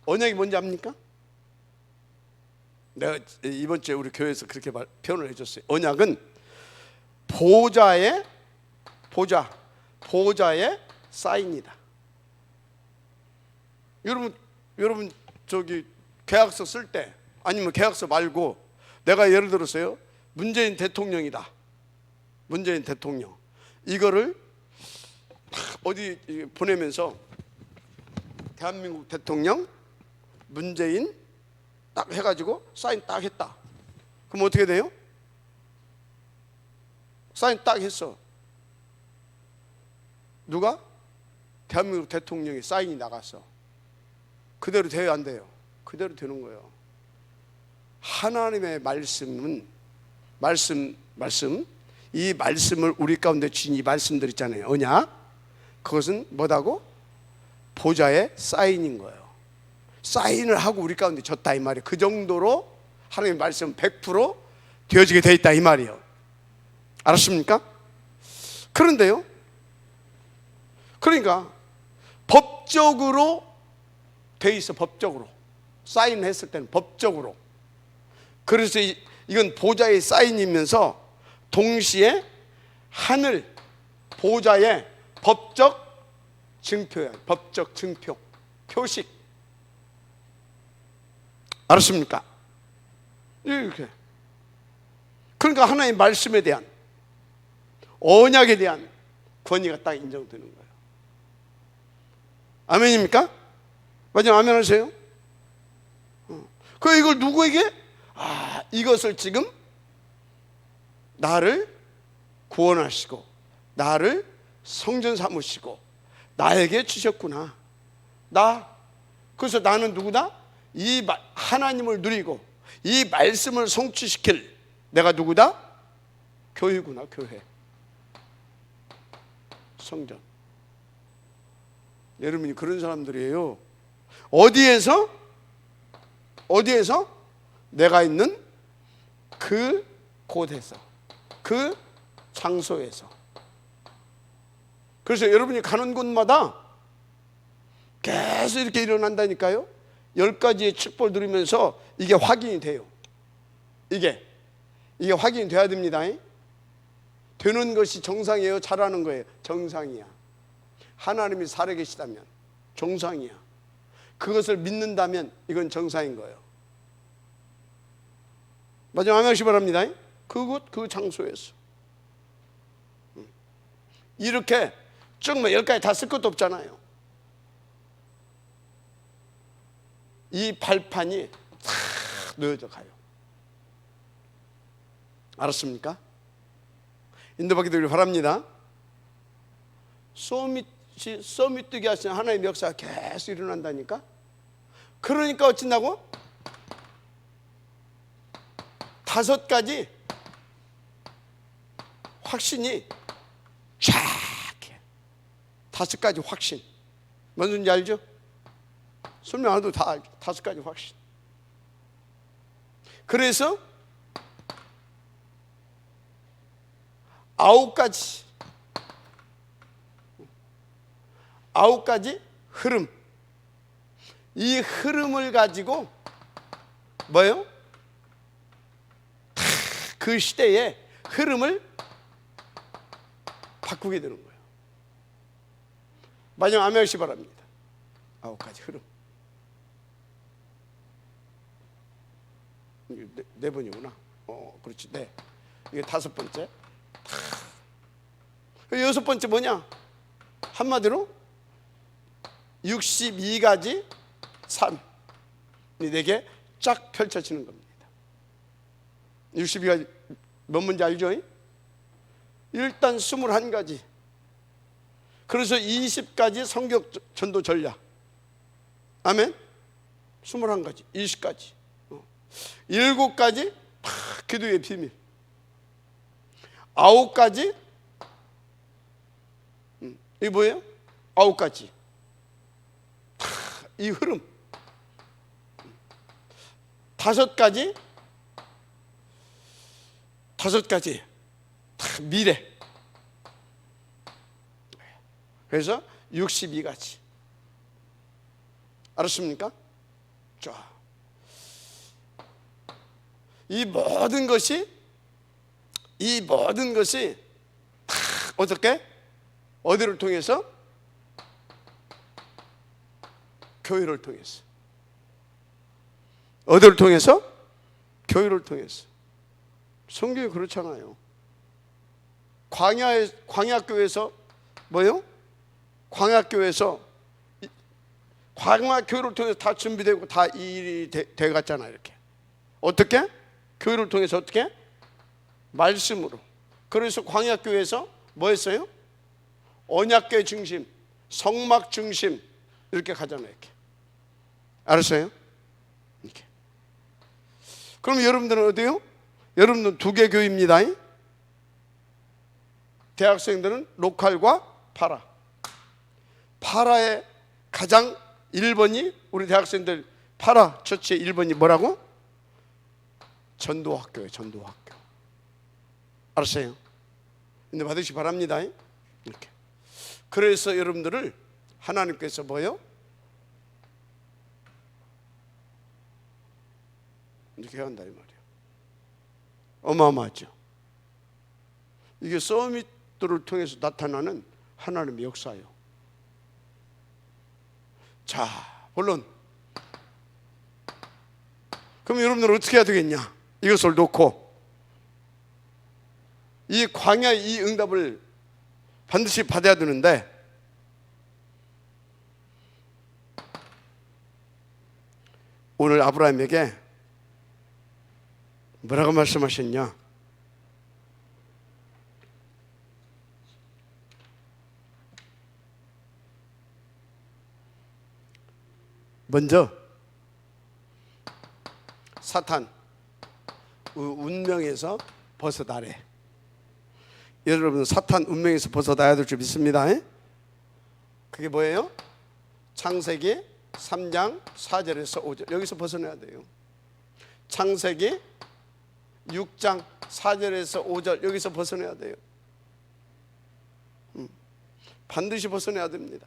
언약이 뭔지 압니까? 내가 이번 주에 우리 교회에서 그렇게 표현을 해줬어요. 언약은 보좌의 사인이다. 여러분 저기 계약서 쓸 때, 아니면 계약서 말고, 내가 예를 들었어요, 문재인 대통령이다. 문재인 대통령, 이거를 어디 보내면서 대한민국 대통령 문재인 딱 해가지고 사인 딱 했다. 그럼 어떻게 돼요? 사인 딱 했어. 누가? 대한민국 대통령이 사인이 나갔어. 그대로 돼요, 안 돼요? 그대로 되는 거예요. 하나님의 말씀은 이 말씀을 우리 가운데 주신 이 말씀들 있잖아요, 언약. 그것은 뭐다고? 보좌의 사인인 거예요. 사인을 하고 우리 가운데 줬다 이 말이에요. 그 정도로 하나님의 말씀은 100% 되어지게 돼 있다 이 말이에요. 알았습니까? 그런데요, 그러니까 법적으로 돼 있어. 법적으로 사인했을 때는 법적으로. 그래서 이건 보좌의 사인이면서 동시에 하늘 보좌의 법적 증표야. 법적 증표, 표식. 알았습니까? 이렇게. 그러니까 하나님의 말씀에 대한, 언약에 대한 권위가 딱 인정되는 거예요. 아멘입니까? 맞아요. 아멘 하세요. 그 이걸 누구에게? 이것을 지금 나를 구원하시고 나를 성전 삼으시고 나에게 주셨구나. 그래서 나는 누구다? 이 하나님을 누리고 이 말씀을 성취시킬 내가 누구다? 교회구나. 교회, 성전. 여러분이 그런 사람들이에요. 어디에서? 내가 있는 그 곳에서, 그 장소에서. 그래서 여러분이 가는 곳마다 계속 이렇게 일어난다니까요. 10가지의 축복을 누리면서 이게 확인이 돼요. 이게 확인이 돼야 됩니다. 되는 것이 정상이에요? 잘하는 거예요? 정상이야. 하나님이 살아계시다면 정상이야. 그것을 믿는다면 이건 정상인 거예요. 마지막 아멘하시기 바랍니다. 그곳 그 장소에서 이렇게 쭉 뭐 10가지 다 쓸 것도 없잖아요. 이 발판이 다 놓여져 가요. 알았습니까? 인도받기 되길 바랍니다. 소밋 뜨게 하시는 하나님의 역사가 계속 일어난다니까. 그러니까 어쩐다고? 5가지 확신이 쫙 해. 5가지 확신. 뭔지 알죠? 설명 안 해도 다 알죠. 5가지 확신. 그래서 9가지 흐름. 이 흐름을 가지고 뭐예요? 그 시대의 흐름을 바꾸게 되는 거예요. 마지막 아멘 하시기 바랍니다. 9가지 흐름. 네 번이구나. 그렇지. 네. 이게 5번째. 6번째 뭐냐? 한마디로 62가지 삶. 이 4개 쫙 펼쳐지는 겁니다. 62가지 뭔 문제 알죠? 일단 21가지. 그래서 20가지 성경 전도 전략. 아멘. 21가지, 20가지. 7가지 기도의 비밀. 9가지. 이게 뭐예요? 9가지. 이 흐름. 5가지 미래. 그래서 62가지. 알았습니까? 자, 이 모든 것이 다 어떻게? 어디를 통해서? 교회를 통해서. 어디를 통해서? 교회를 통해서. 성경이 그렇잖아요. 광야교회에서 뭐예요? 광야교회에서 광야교회를 통해서 다 준비되고 다 일이 돼갔잖아요. 이렇게 어떻게? 교회를 통해서 어떻게? 말씀으로. 그래서 광야교회에서 뭐 했어요? 언약궤 중심, 성막 중심 이렇게 가잖아요. 이렇게. 알았어요? 이렇게. 그럼 여러분들은 어디요? 여러분들은 2개 교회입니다. 대학생들은 로컬과 파라. 파라의 가장 1번이 우리 대학생들 파라 처치의 1번이 뭐라고? 전도학교예요. 전도학교. 알았어요? 근데 받으시기 바랍니다. 이렇게. 그래서 여러분들을 하나님께서 뭐요? 이렇게 해야 한다 이 말이에요. 어마어마하죠. 이게 서밋들을 통해서 나타나는 하나님의 역사예요. 자, 물론 그럼 여러분들은 어떻게 해야 되겠냐? 이것을 놓고 이 광야의 이 응답을 반드시 받아야 되는데 오늘 아브라함에게 뭐라고 말씀하셨냐? 먼저 사탄 운명에서 벗어나래. 여러분 사탄 운명에서 벗어나야 될 줄 믿습니다. 그게 뭐예요? 창세기 3장 4절에서 5절 여기서 벗어나야 돼요. 창세기 6장 4절에서 5절 여기서 벗어나야 돼요. 반드시 벗어나야 됩니다.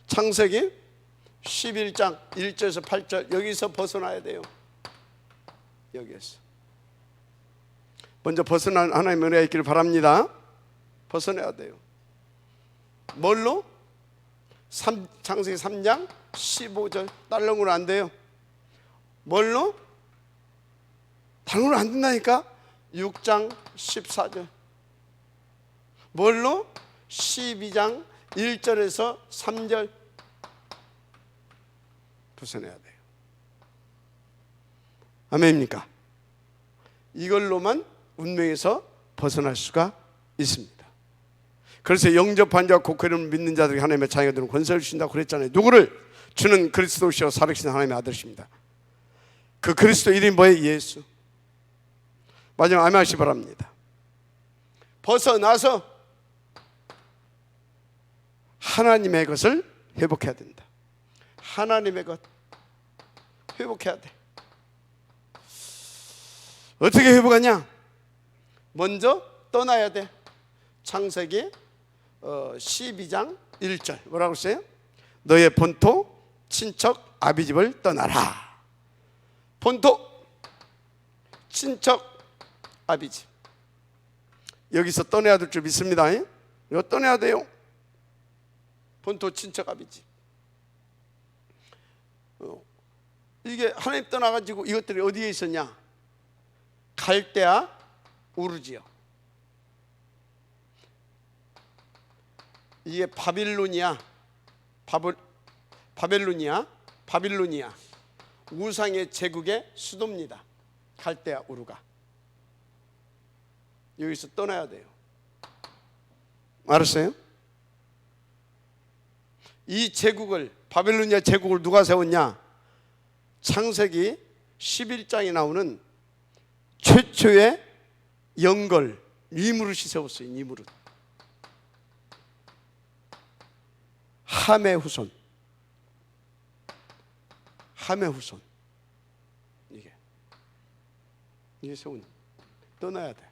창세기 11장 1절에서 8절 여기서 벗어나야 돼요. 여기에서 먼저 벗어난 하나님의 은혜가 있기를 바랍니다. 벗어나야 돼요. 뭘로? 창세기 3장 15절 딸렁으로 안 돼요. 뭘로? 다른 걸 안 된다니까. 6장 14절. 뭘로? 12장 1절에서 3절 벗어내야 돼요. 아멘입니까? 이걸로만 운명에서 벗어날 수가 있습니다. 그래서 영접한 자와 곧 그를 믿는 자들이 하나님의 자녀가 되는 권세를 주신다고 그랬잖아요. 누구를? 주는 그리스도시요 살아계신 하나님의 아들이십니다. 그 그리스도 이름이 뭐예요? 예수. 마지막 아멘 하시기 바랍니다. 벗어나서 하나님의 것을 회복해야 된다. 하나님의 것 회복해야 돼. 어떻게 회복하냐? 먼저 떠나야 돼. 창세기 12장 1절 뭐라고 했어요? 너의 본토 친척 아비집을 떠나라. 본토 친척 아비집. 여기서 떠나야 될 줄 믿습니다. 이거 떠나야 돼요. 본토 친척 아비집. 이게 하나님 떠나가지고 이것들이 어디에 있었냐? 갈대아 우르지요. 이게 바빌로니아 우상의 제국의 수도입니다. 갈대아 우르가. 여기서 떠나야 돼요. 알았어요? 이 제국을, 바빌로니아 제국을 누가 세웠냐? 창세기 11장에 나오는 최초의 영걸 니무릇이 세웠어요. 니무릇. 함의 후손. 이게 세운. 떠나야 돼.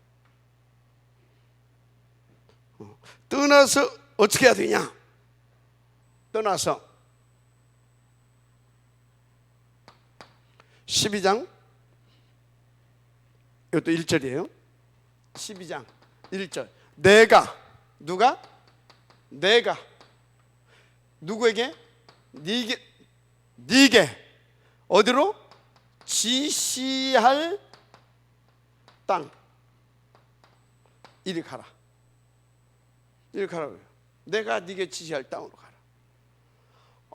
떠나서 어떻게 해야 되냐? 떠나서 12장, 이것도 1절이에요 12장 1절. 내가, 누가? 내가 누구에게? 네게 어디로? 지시할 땅 이리 가라. 이리 가라고요. 내가 네게 지시할 땅으로 가라.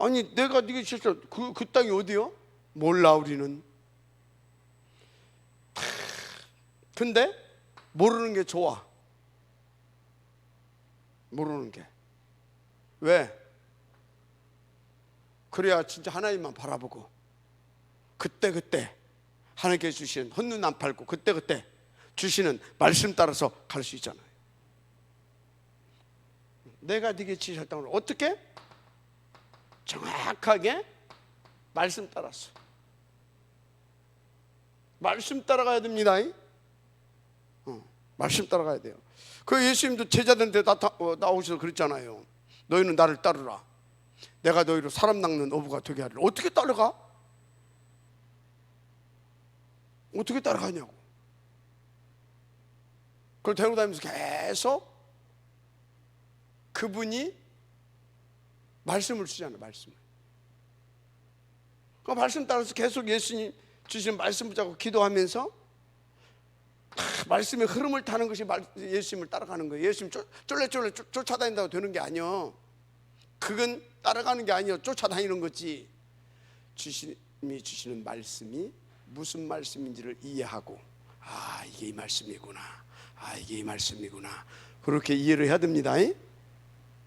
아니 내가 네게 지시할 그 땅이 어디요? 몰라 우리는. 근데 모르는 게 좋아. 모르는 게. 왜? 그래야 진짜 하나님만 바라보고 그때 하나님께 주시는 헛눈 안 팔고 그때 주시는 말씀 따라서 갈 수 있잖아요. 내가 네게 지시할 땅으로. 어떻게? 정확하게 말씀 따라서. 말씀 따라가야 됩니다. 말씀 따라가야 돼요. 그 예수님도 제자들한테 나오셔서 그랬잖아요. 너희는 나를 따르라. 내가 너희로 사람 낚는 어부가 되게 하리라. 어떻게 따라가? 어떻게 따라가냐고. 그걸 데리고 다니면서 계속 그분이 말씀을 주잖아요. 말씀을. 그 말씀 따라서 계속 예수님 주신 말씀 붙잡고 기도하면서 말씀의 흐름을 타는 것이 예수님을 따라가는 거예요. 예수님 쫄래쫄래 쫓아다닌다고 되는 게 아니요. 그건 따라가는 게 아니요. 쫓아다니는 거지. 주님이 주시는 말씀이 무슨 말씀인지를 이해하고, 아 이게 이 말씀이구나, 아 이게 이 말씀이구나, 그렇게 이해를 해야 됩니다.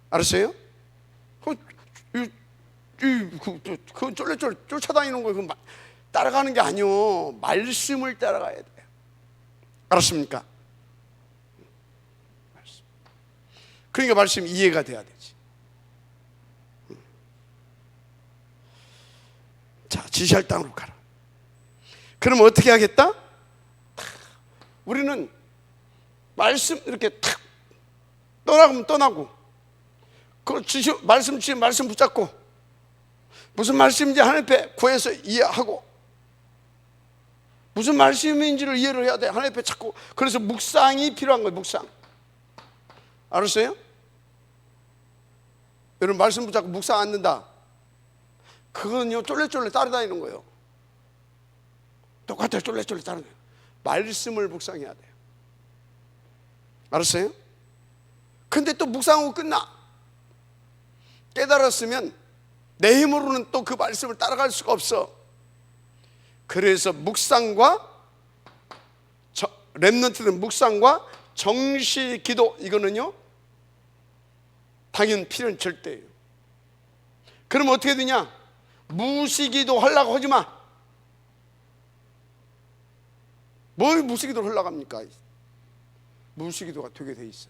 알았어요? 그 쫄래쫄래 쫓아다니는 거 따라가는 게 아니요. 말씀을 따라가야 돼요. 알았습니까? 그러니까 말씀 이해가 돼야 되지. 자, 지시할 땅으로 가라. 그럼 어떻게 하겠다? 우리는 말씀 이렇게 탁 떠나가면 떠나고, 그 말씀 주신 말씀 붙잡고, 무슨 말씀인지 하나님 앞에 구해서 이해하고, 무슨 말씀인지를 이해를 해야 돼. 하나님 앞에 찾고. 그래서 묵상이 필요한 거예요. 묵상. 알았어요? 여러분 말씀 붙잡고 묵상 안 된다, 그건요 쫄래쫄래 따라다니는 거예요. 똑같아요. 쫄래쫄래 따라다니는 거예요. 말씀을 묵상해야 돼요. 알았어요? 근데 또 묵상하고 끝나. 깨달았으면 내 힘으로는 또 그 말씀을 따라갈 수가 없어. 그래서 묵상과 렘넌트는 묵상과 정시 기도, 이거는요 당연 필요는 절대예요. 그러면 어떻게 되냐? 무시기도 하려고 하지 마. 뭘 무시기도를 하려고 합니까? 무시기도가 되게 돼 있어.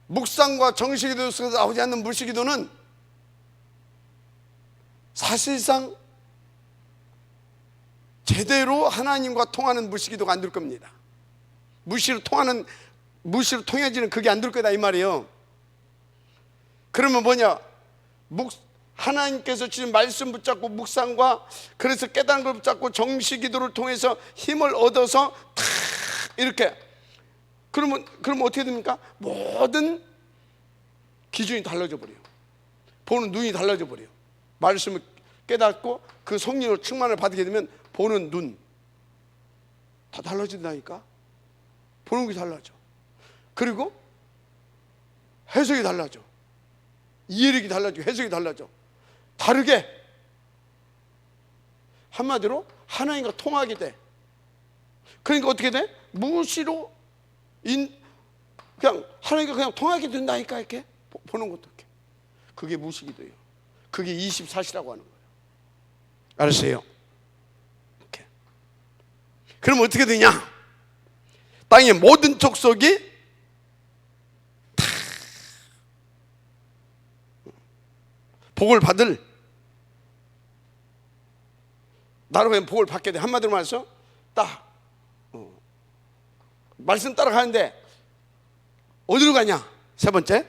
묵상과 정시기도에서 나오지 않는 무시기도는 사실상 제대로 하나님과 통하는 무시기도가 안 될 겁니다. 무시로 통해지는 그게 안 될 거다 이 말이에요. 그러면 뭐냐? 하나님께서 주신 말씀 붙잡고 묵상과 그래서 깨달은 걸 붙잡고 정시기도를 통해서 힘을 얻어서 탁 이렇게 그러면 어떻게 됩니까? 모든 기준이 달라져 버려요. 보는 눈이 달라져 버려요. 말씀을 깨닫고 그 성령을 충만을 받게 되면 보는 눈 다 달라진다니까. 보는 게 달라져. 그리고 해석이 달라져. 이해력이 달라져. 해석이 달라져. 다르게 한마디로 하나님과 통하게 돼. 그러니까 어떻게 돼? 무시로 그냥 하나님과 그냥 통하게 된다니까. 이렇게 보는 것도 이렇게. 그게 무시기도예요. 그게 24시라고 하는 거예요. 알았어요? 이렇게. 그럼 어떻게 되냐? 땅의 모든 족속이 다 복을 받을, 나로 그냥 복을 받게 돼. 한마디로 말해서 딱 말씀 따라가는데 어디로 가냐? 세 번째,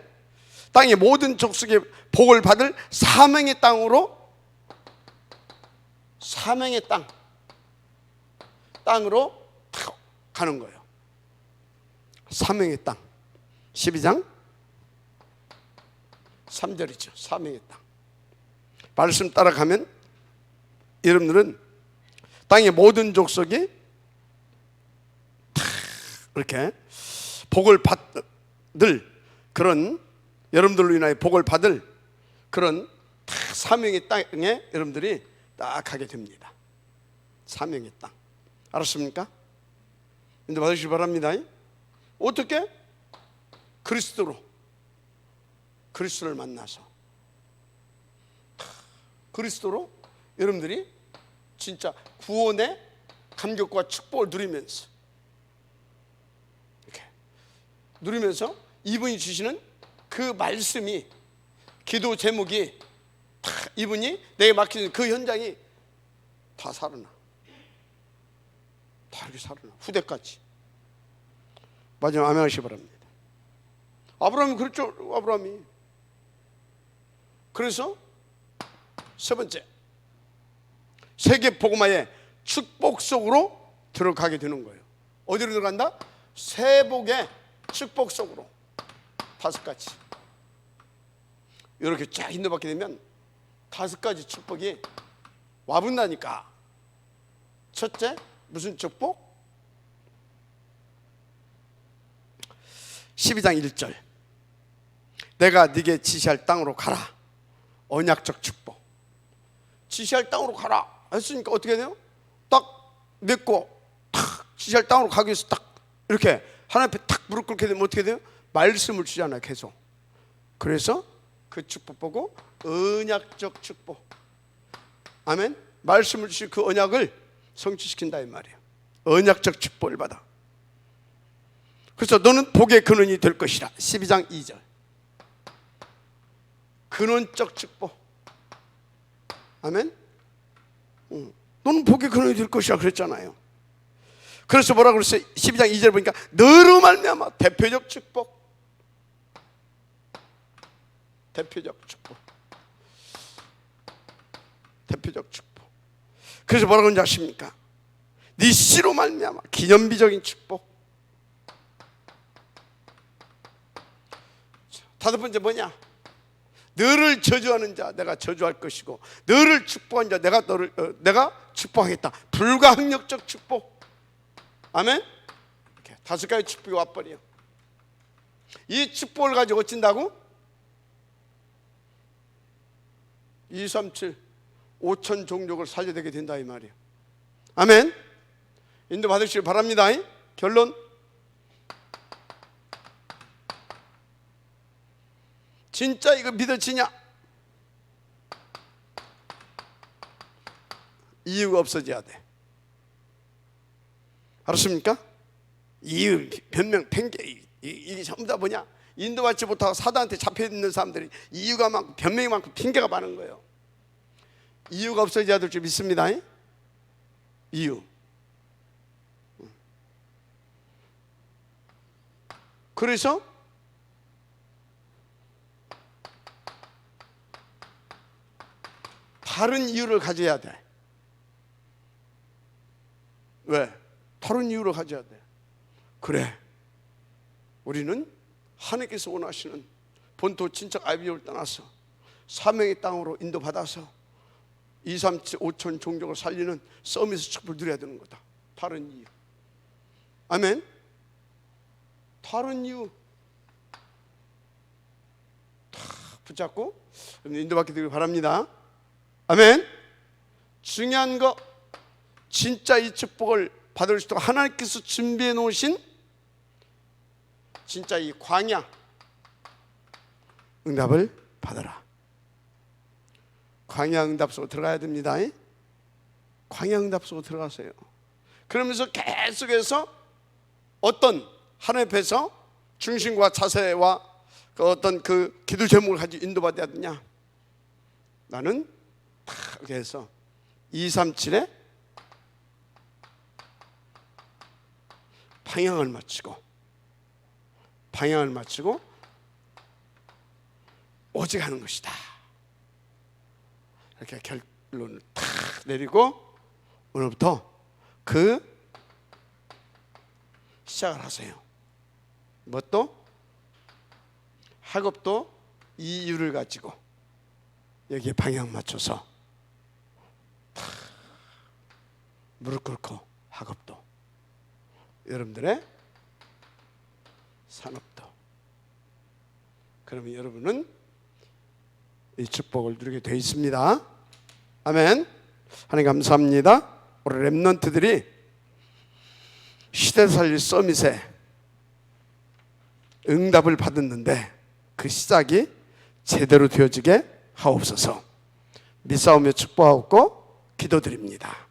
땅의 모든 족속이 복을 받을 사명의 땅으로, 사명의 땅으로 가는 거예요. 사명의 땅. 12장 3절이죠. 사명의 땅. 말씀 따라가면 여러분들은 땅의 모든 족속이 이렇게 복을 받을 그런, 여러분들로 인하여 복을 받을 그런 사명의 땅에 여러분들이 딱 가게 됩니다. 사명의 땅. 알았습니까? 근데 받으시기 바랍니다. 어떻게? 그리스도를 만나서 그리스도로 여러분들이 진짜 구원의 감격과 축복을 누리면서 이렇게 누리면서 이분이 주시는 그 말씀이, 기도 제목이 다 이분이 내게 맡기는 그 현장이 다 살아나. 다 이렇게 살아나. 후대까지. 마지막 아멘 하시기 바랍니다. 아브라함이 그랬죠. 아브라함이. 그래서 세 번째, 세계 복음화의 축복 속으로 들어가게 되는 거예요. 어디로 들어간다? 세복의 축복 속으로. 5가지 이렇게 쫙 인도받게 되면 5가지 축복이 와본다니까. 첫째, 무슨 축복? 12장 1절, 내가 네게 지시할 땅으로 가라. 언약적 축복. 지시할 땅으로 가라 했으니까 어떻게 돼요? 딱 맺고 탁 지시할 땅으로 가기 위해서 딱 이렇게 하나님 앞에 탁 무릎 꿇게 되면 어떻게 돼요? 말씀을 주잖아요. 계속. 그래서 그 축복 보고 언약적 축복. 아멘. 말씀을 주신 그 언약을 성취시킨다 이 말이에요. 언약적 축복을 받아. 그래서 너는 복의 근원이 될 것이라. 12장 2절. 근원적 축복. 아멘. 너는 복의 근원이 될 것이라 그랬잖아요. 그래서 뭐라고 그랬어요? 12장 2절 보니까 너로 말미암아 대표적 축복. 대표적 축복. 대표적 축복. 그래서 뭐라고 그런지 아십니까? 네 씨로 말미암아 기념비적인 축복. 5번째 뭐냐? 너를 저주하는 자 내가 저주할 것이고 너를 축복한 자 내가 축복하겠다. 불가항력적 축복. 아멘. 이렇게 5가지 축복이 와버려. 이 축복을 가지고 어쩐다고? 237 5천 종족을 살려되게 된다 이 말이에요. 아멘. 인도 받으시길 바랍니다. 결론, 진짜 이거 믿어지냐? 이유가 없어져야 돼. 알았습니까? 이유, 변명, 핑계, 이게 전부 다 뭐냐? 인도받지 못하고 사단한테 잡혀있는 사람들이 이유가 많고 변명이 많고 핑계가 많은 거예요. 이유가 없어져야 될 줄 믿습니다. 이유. 그래서 다른 이유를 가져야 돼. 왜? 다른 이유를 가져야 돼. 그래, 우리는 하나님께서 원하시는 본토 친척 아비집을 떠나서 사명의 땅으로 인도받아서 2, 3, 5천 종족을 살리는 서밋 축복을 누려야 되는 거다. 다른 이유. 아멘. 다른 이유 다 붙잡고 인도받게 되길 바랍니다. 아멘. 중요한 거, 진짜 이 축복을 받을 수 있도록 하나님께서 준비해 놓으신 진짜 이 광야 응답을 받아라. 광야 응답 속으로 들어가야 됩니다. 광야 응답 속으로 들어가세요. 그러면서 계속해서 어떤 하나님 앞에서 중심과 자세와 그 어떤 그 기도 제목을 가지고 인도받아야 되냐? 나는 딱 해서 237에 방향을 맞추고 오직 하는 것이다. 이렇게 결론을 탁 내리고 오늘부터 그 시작을 하세요. 뭣도? 학업도 이유를 가지고 여기에 방향 맞춰서 무릎 꿇고 학업도, 여러분들의 산업도. 그러면 여러분은 이 축복을 누리게 되어 있습니다. 아멘. 하나님 감사합니다. 우리 렘넌트들이 시대살릴 서밋에 응답을 받았는데 그 시작이 제대로 되어지게 하옵소서. 믿사오며 축복하고 기도드립니다.